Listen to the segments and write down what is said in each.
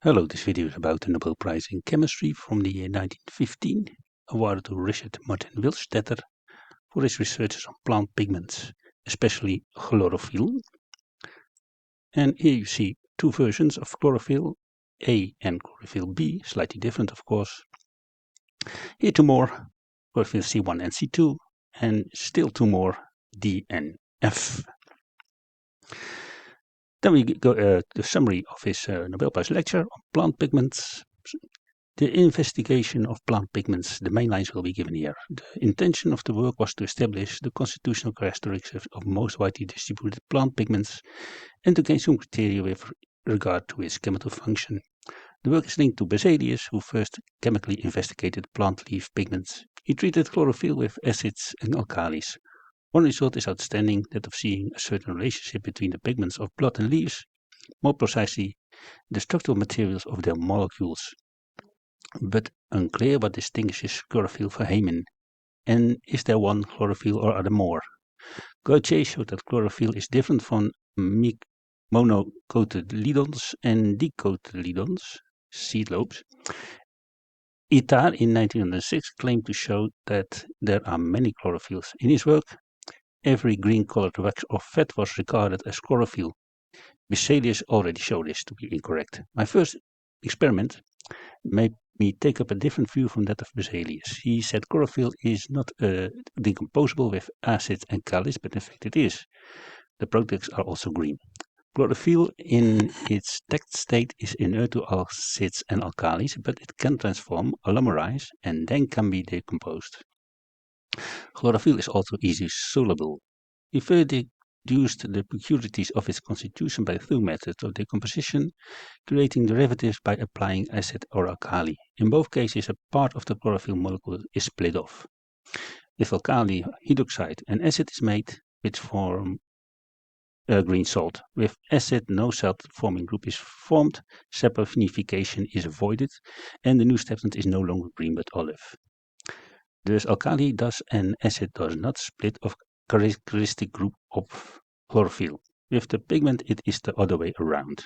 Hello, this video is about the Nobel Prize in Chemistry from the year 1915, awarded to Richard Martin Willstätter for his researches on plant pigments, especially chlorophyll. And here you see two versions of chlorophyll, A and chlorophyll B, slightly different of course. Here two more, chlorophyll C1 and C2, and still two more, D and F. Then we go to the summary of his Nobel Prize lecture on plant pigments. The investigation of plant pigments, the main lines will be given here. The intention of the work was to establish the constitutional characteristics of most widely distributed plant pigments and to gain some criteria with regard to its chemical function. The work is linked to Berzelius, who first chemically investigated plant leaf pigments. He treated chlorophyll with acids and alkalis. One result is outstanding, that of seeing a certain relationship between the pigments of blood and leaves, more precisely the structural materials of their molecules. But unclear what distinguishes chlorophyll from hymen, and is there one chlorophyll or are there more? Gautier showed that chlorophyll is different from monocotyledons and dicotyledons, seed lobes. Itard in 1906 claimed to show that there are many chlorophylls. In his work, every green-colored wax or fat was regarded as chlorophyll. Berzelius already showed this to be incorrect. My first experiment made me take up a different view from that of Berzelius. He said chlorophyll is not decomposable with acids and alkalis, but in fact it is. The products are also green. Chlorophyll in its text state is inert to acids and alkalis, but it can transform, polymerize, and then can be decomposed. Chlorophyll is also easily soluble. He further deduced the peculiarities of its constitution by through methods of decomposition, creating derivatives by applying acid or alkali. In both cases, a part of the chlorophyll molecule is split off. With alkali, hydroxide and acid is made, which form green salt. With acid, no salt-forming group is formed, saponification is avoided, and the new substance is no longer green but olive. Thus, alkali does and acid does not split off characteristic group of chlorophyll. With the pigment, it is the other way around.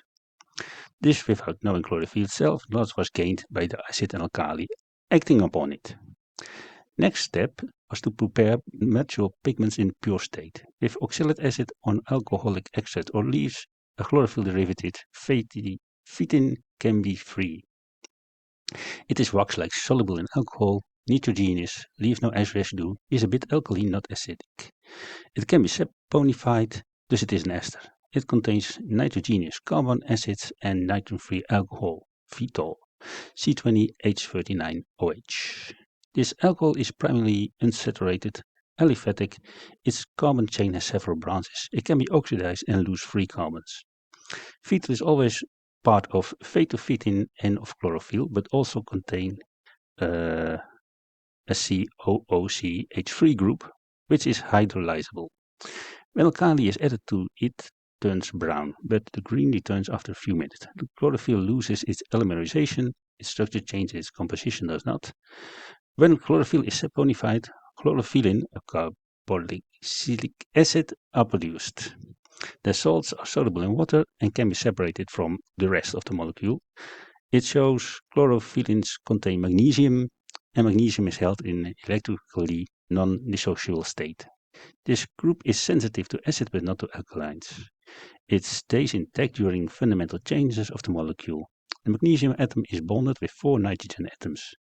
This, without knowing chlorophyll itself, knowledge was gained by the acid and alkali acting upon it. Next step was to prepare natural pigments in pure state. With oxalic acid on alcoholic extract or leaves, a chlorophyll derivative, phytin, can be free. It is wax-like, soluble in alcohol, nitrogenous, leaves no ash residue, is a bit alkaline, not acidic. It can be saponified, thus it is an ester. It contains nitrogenous carbon acids and nitrogen-free alcohol, phytol, C20H39OH. This alcohol is primarily unsaturated, aliphatic. Its carbon chain has several branches. It can be oxidized and lose free carbons. Phytol is always part of phytophytin and of chlorophyll, but also contain a COOCH3 group, which is hydrolyzable. When alkali is added to it, turns brown, but the green returns after a few minutes. The chlorophyll loses its polymerization, its structure changes, its composition does not. When chlorophyll is saponified, chlorophyllin, a carboxylic acid, are produced. The salts are soluble in water and can be separated from the rest of the molecule. It shows chlorophyllins contain magnesium, and magnesium is held in an electrically non-dissociable state. This group is sensitive to acid but not to alkalines. It stays intact during fundamental changes of the molecule. The magnesium atom is bonded with 4 nitrogen atoms.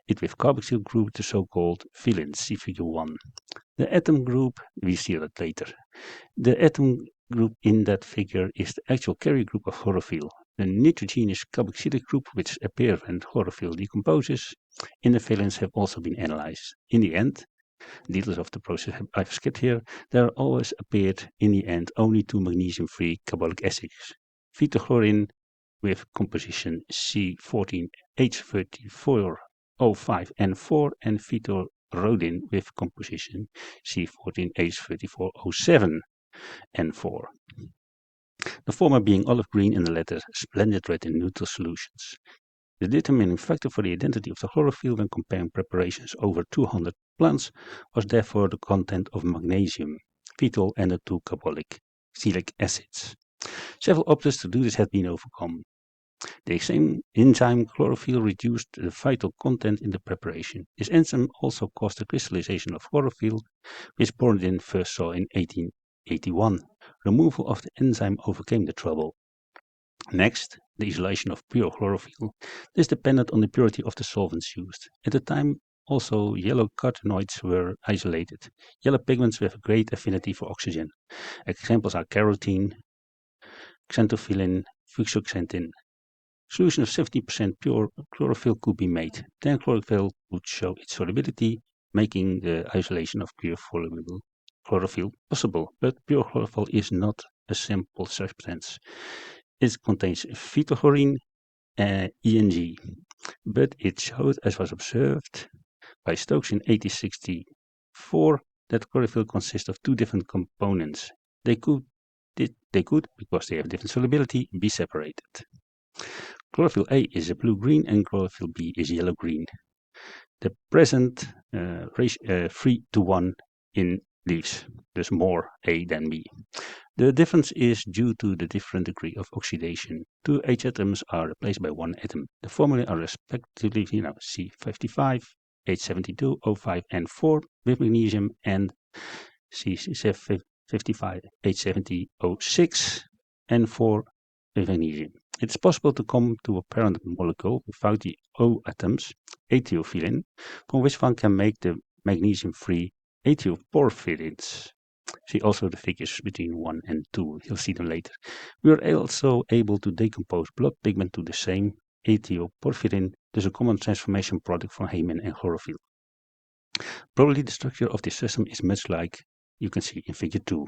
It with carboxyl group, the so-called phylins, see figure 1. The atom group, we see that later. The atom group in that figure is the actual carrier group of chlorophyll. The nitrogenous carboxylic group, which appears when chlorophyll decomposes, in the phylins have also been analyzed. In the end, details of the process I've skipped here, there always appeared in the end only 2 magnesium-free carbolic acids, phytochlorine with composition C14H34O5N4 and phytorhodin with composition C14H34O7N4. The former being olive green and the latter splendid red in neutral solutions. The determining factor for the identity of the chlorophyll when comparing preparations over 200 plants was therefore the content of magnesium, phytol, and the 2 carboxylic acids. Several obstacles to do this had been overcome. The same enzyme chlorophyll reduced the vital content in the preparation. This enzyme also caused the crystallization of chlorophyll, which Borodin first saw in 1881. Removal of the enzyme overcame the trouble. Next, the isolation of pure chlorophyll. This depended on the purity of the solvents used. At the time, also yellow carotenoids were isolated. Yellow pigments with great affinity for oxygen. Examples are carotene, xanthophyllin, fucoxanthin. Solution of 70% pure chlorophyll could be made. Then chlorophyll would show its solubility, making the isolation of pure chlorophyll possible. But pure chlorophyll is not a simple substance. It contains phytochlorine, ENG, but it showed, as was observed by Stokes in 1864, that chlorophyll consists of two different components. They could, because they have different solubility, be separated. Chlorophyll A is a blue-green and chlorophyll B is yellow-green. The present 3:1 in leaves, thus more A than B. The difference is due to the different degree of oxidation. Two H atoms are replaced by one atom. The formulae are respectively C55, H72, O5, and 4 with magnesium, and C55, H70, O6, and 4 with magnesium. It's possible to come to a parent molecule without the O atoms, ethiophylline, from which one can make the magnesium-free ethioporphyrins. See also the figures between 1 and 2. You'll see them later. We are also able to decompose blood pigment to the same ethioporphyrin. There's a common transformation product from hemin and chlorophyll. Probably the structure of this system is much like you can see in figure 2.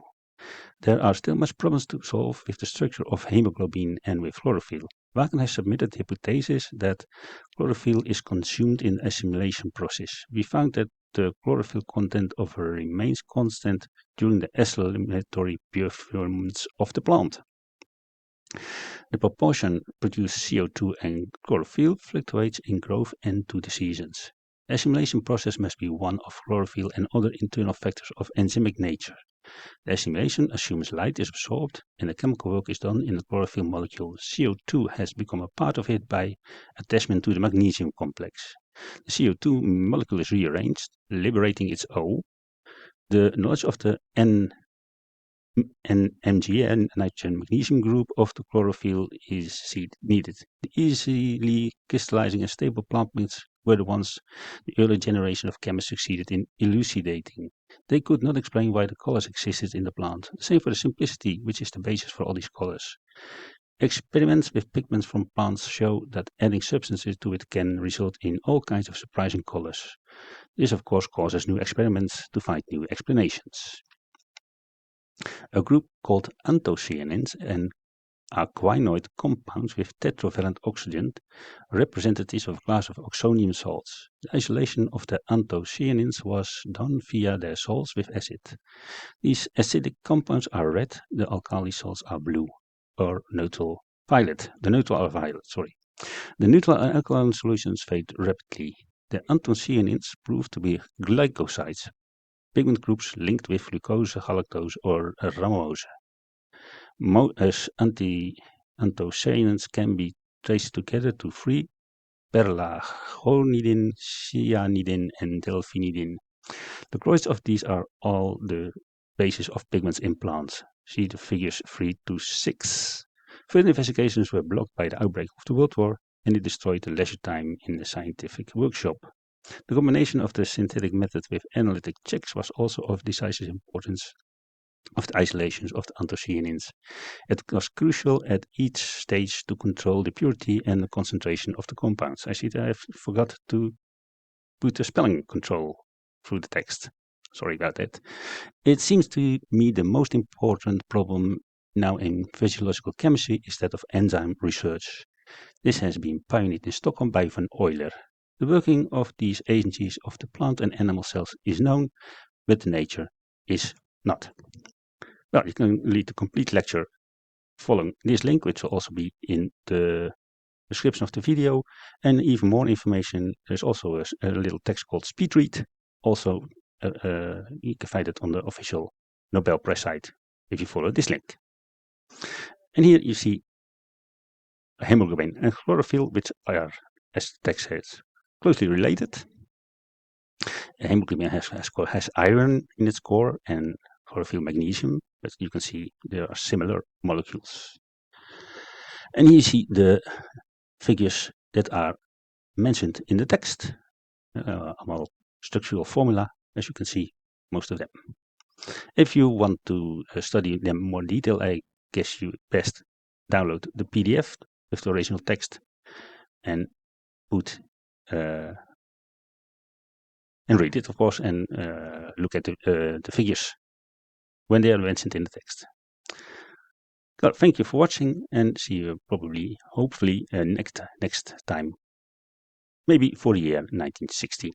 There are still much problems to solve with the structure of hemoglobin and with chlorophyll. Wagner has submitted the hypothesis that chlorophyll is consumed in the assimilation process. We found that the chlorophyll content of her remains constant during the assimilatory performance of the plant. The proportion produced CO2 and chlorophyll fluctuates in growth and to the seasons. The assimilation process must be one of chlorophyll and other internal factors of enzymic nature. The assimilation assumes light is absorbed and the chemical work is done in the chlorophyll molecule. CO2 has become a part of it by attachment to the magnesium complex. The CO2 molecule is rearranged, liberating its O. The knowledge of the NMGN, nitrogen magnesium group of the chlorophyll, is needed. The easily crystallizing and stable plant pigments were the ones the early generation of chemists succeeded in elucidating. They could not explain why the colors existed in the plant. The same for the simplicity, which is the basis for all these colors. Experiments with pigments from plants show that adding substances to it can result in all kinds of surprising colors. This, of course, causes new experiments to find new explanations. A group called anthocyanins and aquinoid compounds with tetravalent oxygen, representatives of a class of oxonium salts. The isolation of the anthocyanins was done via their salts with acid. These acidic compounds are red, the alkali salts are blue, or neutral violet. The neutral and alkaline solutions fade rapidly. The anthocyanins proved to be glycosides, pigment groups linked with glucose, galactose, or ramose. Anthocyanins can be traced together to 3 perlagonidin, cyanidin, and delphinidin. The chlorides of these are all the basis of pigments in plants. See the figures 3 to 6. Further investigations were blocked by the outbreak of the World War, and it destroyed the leisure time in the scientific workshop. The combination of the synthetic method with analytic checks was also of decisive importance of the isolations of the anthocyanins. It was crucial at each stage to control the purity and the concentration of the compounds. I see that I forgot to put the spelling control through the text. Sorry about that. It seems to me the most important problem now in physiological chemistry is that of enzyme research. This has been pioneered in Stockholm by Van Euler. The working of these agencies of the plant and animal cells is known, but the nature is not. Well, you can read the complete lecture following this link, which will also be in the description of the video. And even more information, there's also a little text called Speed Read. Also, you can find it on the official Nobel Press site if you follow this link. And here you see hemoglobin and chlorophyll, which are, as the text says, closely related. Hemoglobin has iron in its core and chlorophyll magnesium, but you can see there are similar molecules. And here you see the figures that are mentioned in the text, about structural formula, as you can see, most of them. If you want to study them in more detail, I guess you best download the PDF with the original text and and read it, of course, and look at the figures when they are mentioned in the text. Well, thank you for watching, and see you hopefully next time, maybe for the year 1916.